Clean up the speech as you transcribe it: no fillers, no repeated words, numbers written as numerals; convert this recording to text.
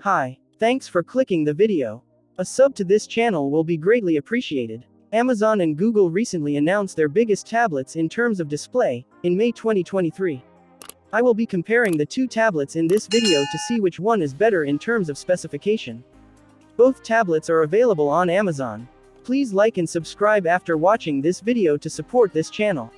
Hi, thanks for clicking the video. A sub to this channel will be greatly appreciated. Amazon and Google recently announced their biggest tablets in terms of display, in May 2023. I will be comparing the two tablets in this video to see which one is better in terms of specification. Both tablets are available on Amazon. Please like and subscribe after watching this video to support this channel.